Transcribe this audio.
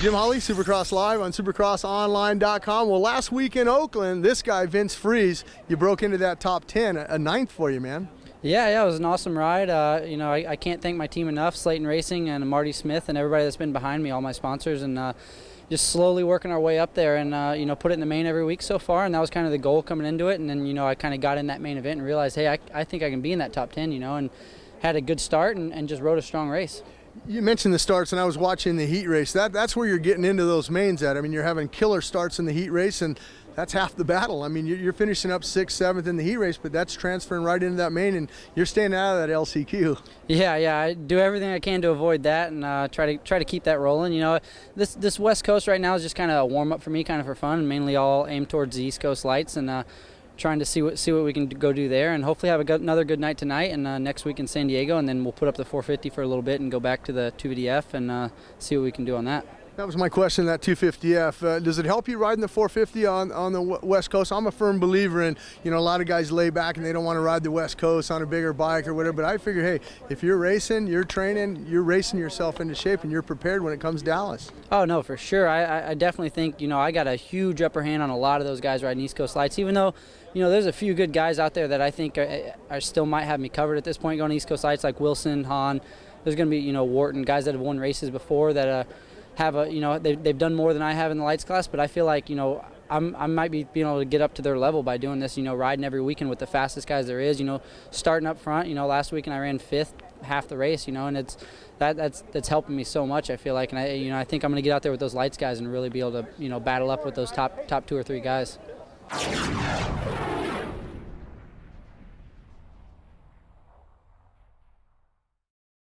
Jim Holley, Supercross Live on supercrossonline.com. Well, last week in Oakland, this guy, Vince Friese, you broke into that top 10, a ninth for you, man. Yeah, it was an awesome ride. I can't thank my team enough, Slayton Racing and Marty Smith and everybody that's been behind me, all my sponsors, and just slowly working our way up there and, put it in the main every week so far, and that was kind of the goal coming into it. And then, I kind of got in that main event and realized, hey, I think I can be in that top 10, and had a good start and just rode a strong race. You mentioned the starts, and I was watching the heat race. That's where you're getting into those mains at. I mean, you're having killer starts in the heat race, and that's half the battle. I mean, you're finishing up 6th, 7th in the heat race, but that's transferring right into that main, and you're staying out of that LCQ. Yeah, I do everything I can to avoid that and try to keep that rolling. This West Coast right now is just kind of a warm-up for me, kind of for fun, and mainly all aimed towards the East Coast lights, and trying to see what we can go do there, and hopefully have another good night tonight and next week in San Diego, and then we'll put up the 450 for a little bit and go back to the 250F and see what we can do on that. That was my question, that 250F. Does it help you riding the 450 on the West Coast? I'm a firm believer in, a lot of guys lay back and they don't want to ride the West Coast on a bigger bike or whatever, but I figure, hey, if you're racing, you're training, you're racing yourself into shape and you're prepared when it comes to Dallas. Oh, no, for sure. I definitely think, I got a huge upper hand on a lot of those guys riding East Coast lights, even though, there's a few good guys out there that I think are still might have me covered at this point going East Coast lights, like Wilson, Hahn. There's going to be, Wharton, guys that have won races before that have they've done more than I have in the lights class, but I feel like, I might be being able to get up to their level by doing this, riding every weekend with the fastest guys there is, starting up front. Last weekend I ran 5th half the race, and that's helping me so much, I feel like, and I think I'm going to get out there with those lights guys and really be able to, battle up with those top 2 or 3 guys.